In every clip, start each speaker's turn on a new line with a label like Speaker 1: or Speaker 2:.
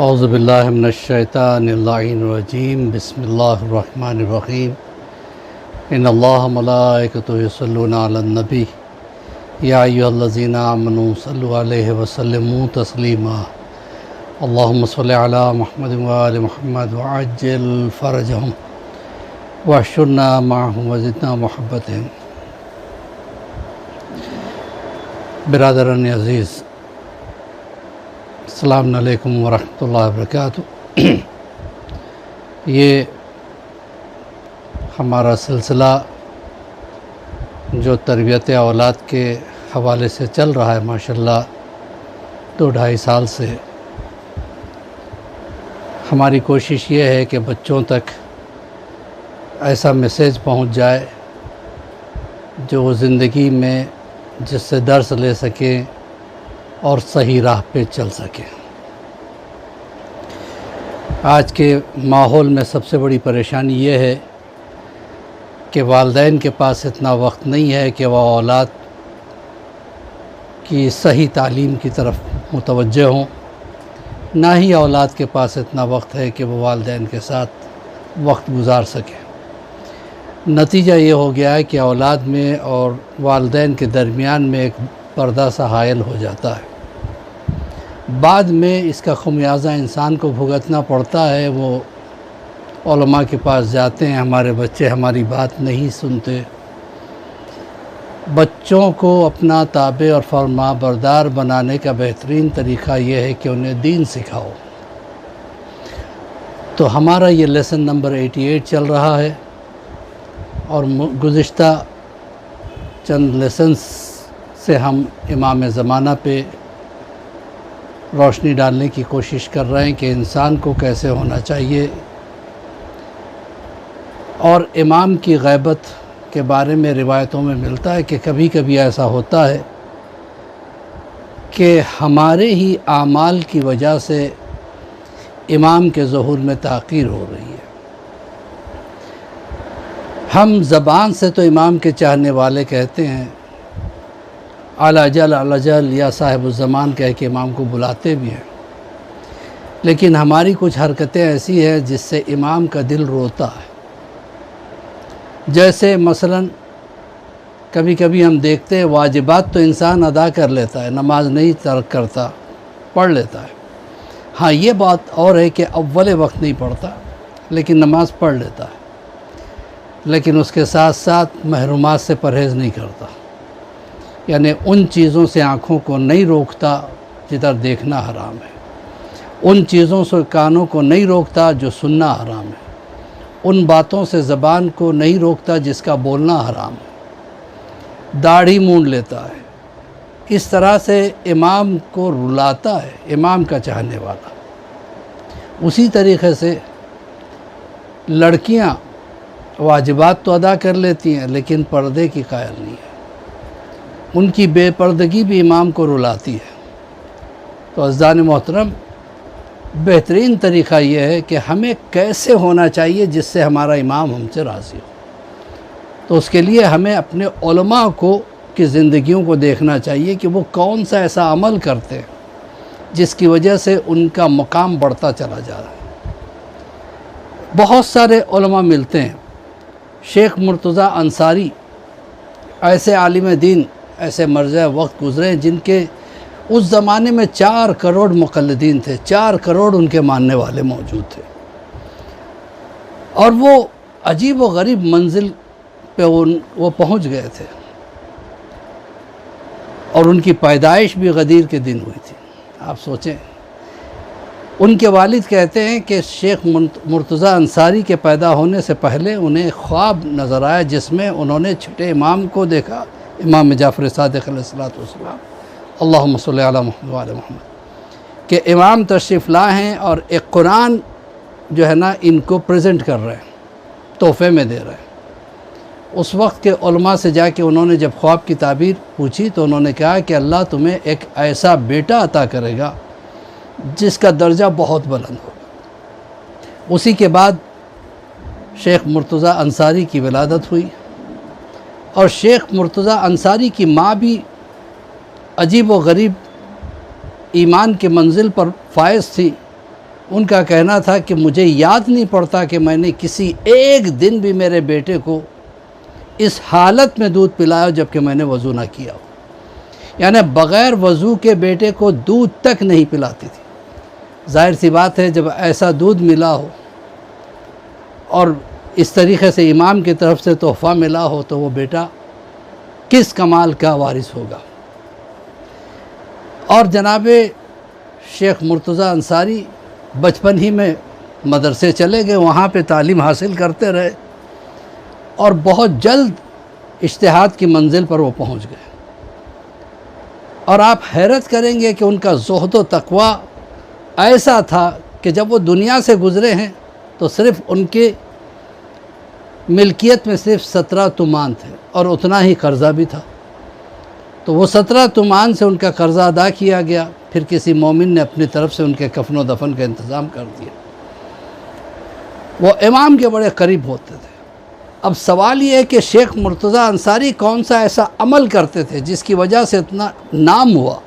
Speaker 1: اعوذ باللہ من الشیطان اللعین الرجیم بسم اللہ الرحمن الرحیم ان اللہ ملائکتہ یصلون علی النبی یا ایھا الذین آمنوا صلوا علیہ وسلموا تسلیما اللہم صل علی محمد وآل محمد وعجل فرجہم واحشرنا معہم وزدنا محبتہم۔ برادران عزیز، السلام علیکم ورحمۃ اللہ وبرکاتہ۔ یہ ہمارا سلسلہ جو تربیت اولاد کے حوالے سے چل رہا ہے ماشاءاللہ 2-2.5 سال سے، ہماری کوشش یہ ہے کہ بچوں تک ایسا میسیج پہنچ جائے جو وہ زندگی میں جس سے درس لے سکیں اور صحیح راہ پہ چل سکیں۔ آج کے ماحول میں سب سے بڑی پریشانی یہ ہے کہ والدین کے پاس اتنا وقت نہیں ہے کہ وہ اولاد کی صحیح تعلیم کی طرف متوجہ ہوں، نہ ہی اولاد کے پاس اتنا وقت ہے کہ وہ والدین کے ساتھ وقت گزار سکیں۔ نتیجہ یہ ہو گیا ہے کہ اولاد میں اور والدین کے درمیان میں ایک پردہ سا حائل ہو جاتا ہے۔ بعد میں اس کا خمیازہ انسان کو بھگتنا پڑتا ہے۔ وہ علماء کے پاس جاتے ہیں، ہمارے بچے ہماری بات نہیں سنتے۔ بچوں کو اپنا تابع اور فرما بردار بنانے کا بہترین طریقہ یہ ہے کہ انہیں دین سکھاؤ۔ تو ہمارا یہ لیسن نمبر 88 چل رہا ہے، اور گزشتہ چند لیسنز سے ہم امام زمانہ پہ روشنی ڈالنے کی کوشش کر رہے ہیں کہ انسان کو کیسے ہونا چاہیے، اور امام کی غیبت کے بارے میں روایتوں میں ملتا ہے کہ کبھی کبھی ایسا ہوتا ہے کہ ہمارے ہی اعمال کی وجہ سے امام کے ظہور میں تاخیر ہو رہی ہے۔ ہم زبان سے تو امام کے چاہنے والے کہتے ہیں، اعلی جل یا صاحب الزمان کہہ کے امام کو بلاتے بھی ہیں، لیکن ہماری کچھ حرکتیں ایسی ہیں جس سے امام کا دل روتا ہے۔ جیسے مثلا کبھی کبھی ہم دیکھتے ہیں واجبات تو انسان ادا کر لیتا ہے، نماز نہیں ترک کرتا، پڑھ لیتا ہے۔ ہاں، یہ بات اور ہے کہ اول وقت نہیں پڑھتا لیکن نماز پڑھ لیتا ہے، لیکن اس کے ساتھ ساتھ محرومات سے پرہیز نہیں کرتا، یعنی ان چیزوں سے آنکھوں کو نہیں روکتا جدھر دیکھنا حرام ہے، ان چیزوں سے کانوں کو نہیں روکتا جو سننا حرام ہے، ان باتوں سے زبان کو نہیں روکتا جس کا بولنا حرام ہے، داڑھی مونڈ لیتا ہے۔ اس طرح سے امام کو رلاتا ہے امام کا چاہنے والا۔ اسی طریقے سے لڑکیاں واجبات تو ادا کر لیتی ہیں لیکن پردے کی قائل نہیں ہے، ان کی بے پردگی بھی امام کو رلاتی ہے۔ تو عزیزان محترم، بہترین طریقہ یہ ہے کہ ہمیں کیسے ہونا چاہیے جس سے ہمارا امام ہم سے راضی ہو۔ تو اس کے لیے ہمیں اپنے علماء کی زندگیوں کو دیکھنا چاہیے کہ وہ کون سا ایسا عمل کرتے ہیں جس کی وجہ سے ان کا مقام بڑھتا چلا جا رہا ہے۔ بہت سارے علماء ملتے ہیں۔ شیخ مرتضیٰ انصاری ایسے عالم دین، ایسے مرجع وقت گزرے جن کے اس زمانے میں 4 کروڑ مقلدین تھے، 4 کروڑ ان کے ماننے والے موجود تھے، اور وہ عجیب و غریب منزل پہ وہ پہنچ گئے تھے، اور ان کی پیدائش بھی غدیر کے دن ہوئی تھی۔ آپ سوچیں، ان کے والد کہتے ہیں کہ شیخ مرتضیٰ انصاری کے پیدا ہونے سے پہلے انہیں خواب نظر آیا جس میں انہوں نے چھٹے امام کو دیکھا، امام جعفر صادق علیہ السلام، اللہم صلی علی محمد وعلی محمد، کہ امام تشریف لا ہیں اور ایک قرآن جو ہے نا ان کو پریزنٹ کر رہے ہیں، تحفے میں دے رہے ہیں۔ اس وقت کے علماء سے جا کے انہوں نے جب خواب کی تعبیر پوچھی تو انہوں نے کہا کہ اللہ تمہیں ایک ایسا بیٹا عطا کرے گا جس کا درجہ بہت بلند ہوگا۔ اسی کے بعد شیخ مرتضیٰ انصاری کی ولادت ہوئی، اور شیخ مرتضیٰ انصاری کی ماں بھی عجیب و غریب ایمان کے منزل پر فائز تھی، ان کا کہنا تھا کہ مجھے یاد نہیں پڑتا کہ میں نے کسی ایک دن بھی میرے بیٹے کو اس حالت میں دودھ پلایا جبکہ میں نے وضو نہ کیا ہو. یعنی بغیر وضو کے بیٹے کو دودھ تک نہیں پلاتی تھی. ظاہر سی بات ہے جب ایسا دودھ ملا ہو اور اس طریقے سے امام کی طرف سے تحفہ ملا ہو تو وہ بیٹا کس کمال کا وارث ہوگا. اور جناب شیخ مرتضیٰ انصاری بچپن ہی میں مدرسے چلے گئے، وہاں پہ تعلیم حاصل کرتے رہے اور بہت جلد اجتہاد کی منزل پر وہ پہنچ گئے. اور آپ حیرت کریں گے کہ ان کا زہد و تقویٰ ایسا تھا کہ جب وہ دنیا سے گزرے ہیں تو صرف ان کے ملکیت میں صرف 17 تومان تھے اور اتنا ہی قرضہ بھی تھا. تو وہ 17 تومان سے ان کا قرضہ ادا کیا گیا، پھر کسی مومن نے اپنی طرف سے ان کے کفن و دفن کا انتظام کر دیا. وہ امام کے بڑے قریب ہوتے تھے. اب سوال یہ ہے کہ شیخ مرتضیٰ انصاری کون سا ایسا عمل کرتے تھے جس کی وجہ سے اتنا نام ہوا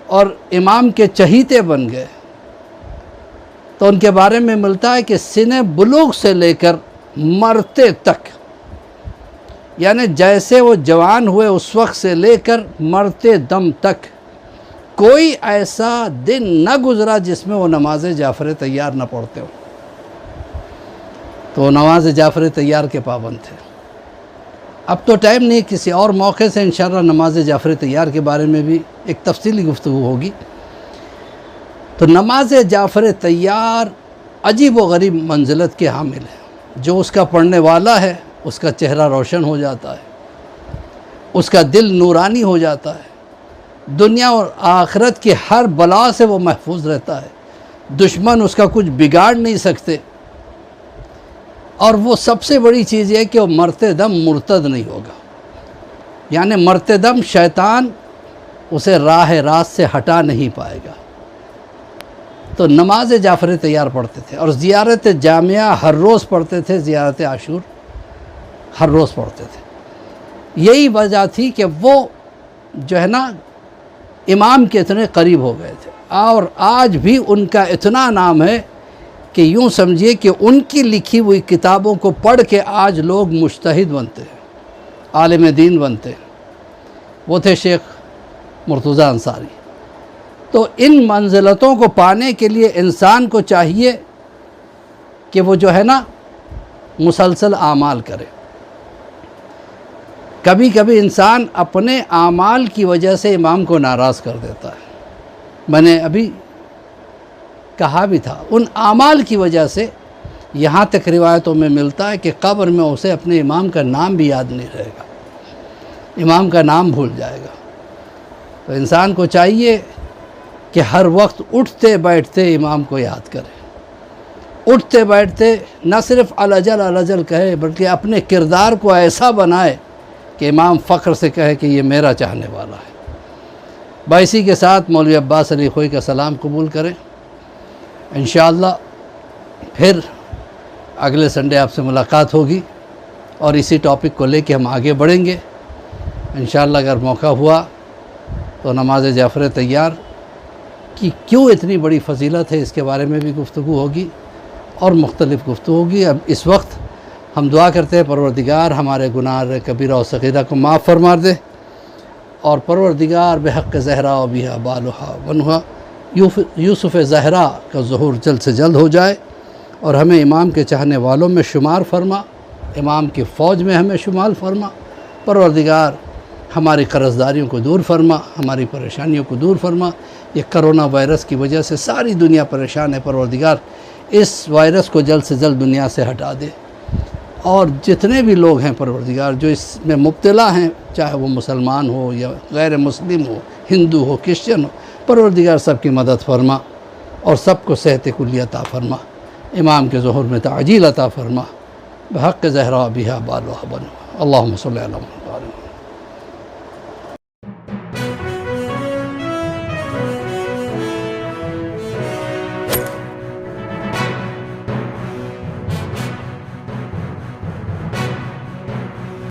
Speaker 1: اور امام کے چہیتے بن گئے. تو ان کے بارے میں ملتا ہے کہ سن بلوغ سے لے کر مرتے تک، یعنی جیسے وہ جوان ہوئے اس وقت سے لے کر مرتے دم تک کوئی ایسا دن نہ گزرا جس میں وہ نماز جعفر طیار نہ پڑھتے ہو. تو وہ نماز جعفر طیار کے پابند تھے. اب تو ٹائم نہیں، کسی اور موقع سے انشاءاللہ نماز جعفر طیار کے بارے میں بھی ایک تفصیلی گفتگو ہوگی. تو نماز جعفر طیار عجیب و غریب منزلت کے حامل ہے. جو اس کا پڑھنے والا ہے اس کا چہرہ روشن ہو جاتا ہے، اس کا دل نورانی ہو جاتا ہے، دنیا اور آخرت کی ہر بلا سے وہ محفوظ رہتا ہے، دشمن اس کا کچھ بگاڑ نہیں سکتے. اور وہ سب سے بڑی چیز یہ ہے کہ وہ مرتے دم مرتد نہیں ہوگا. یعنی مرتے دم شیطان اسے راہ راست سے ہٹا نہیں پائے گا. تو نماز جعفر طیار پڑھتے تھے اور زیارت جامعہ ہر روز پڑھتے تھے، زیارت عاشور ہر روز پڑھتے تھے. یہی وجہ تھی کہ وہ جو ہے نا امام کے اتنے قریب ہو گئے تھے. اور آج بھی ان کا اتنا نام ہے کہ یوں سمجھیے کہ ان کی لکھی ہوئی کتابوں کو پڑھ کے آج لوگ مجتہد بنتے ہیں، عالم دین بنتے ہیں. وہ تھے شیخ مرتضیٰ انصاری. تو ان منزلتوں کو پانے کے لیے انسان کو چاہیے کہ وہ جو ہے نا مسلسل اعمال کرے. کبھی کبھی انسان اپنے اعمال کی وجہ سے امام کو ناراض کر دیتا ہے. میں نے ابھی کہا بھی تھا، ان اعمال کی وجہ سے یہاں تک روایتوں میں ملتا ہے کہ قبر میں اسے اپنے امام کا نام بھی یاد نہیں رہے گا، امام کا نام بھول جائے گا. تو انسان کو چاہیے کہ ہر وقت اٹھتے بیٹھتے امام کو یاد کرے. اٹھتے بیٹھتے نہ صرف الجل الجل کہے بلکہ اپنے کردار کو ایسا بنائے کہ امام فخر سے کہے کہ یہ میرا چاہنے والا ہے. باعثی کے ساتھ مولوی عباس علی خوئی کا سلام قبول کریں. انشاءاللہ پھر اگلے سنڈے آپ سے ملاقات ہوگی اور اسی ٹاپک کو لے کے ہم آگے بڑھیں گے انشاءاللہ. اگر موقع ہوا تو نماز جعفر طیار کی کیوں اتنی بڑی فضیلت ہے اس کے بارے میں بھی گفتگو ہوگی اور مختلف گفتگو ہوگی. اب اس وقت ہم دعا کرتے ہیں پروردگار ہمارے گناہ کبیرہ و صغیرہ کو معاف فرما دے، اور پروردگار بحق زہرا و بیہا بالہا ونہا یوسف زہرا کا ظہور جلد سے جلد ہو جائے اور ہمیں امام کے چاہنے والوں میں شمار فرما، امام کی فوج میں ہمیں شمار فرما. پروردگار ہماری قرضداریوں کو دور فرما، ہماری پریشانیوں کو دور فرما. یہ کرونا وائرس کی وجہ سے ساری دنیا پریشان ہے. پروردگار اس وائرس کو جلد سے جلد دنیا سے ہٹا دے، اور جتنے بھی لوگ ہیں پروردگار جو اس میں مبتلا ہیں، چاہے وہ مسلمان ہو یا غیر مسلم ہو، ہندو ہو، کرسچن ہو، پروردگار سب کی مدد فرما اور سب کو صحت کلی عطا فرما. امام کے ظہور میں تعجیل عطا فرما. بحق زہرا بہا بالہا بنو. اللہم صلی علی محمد.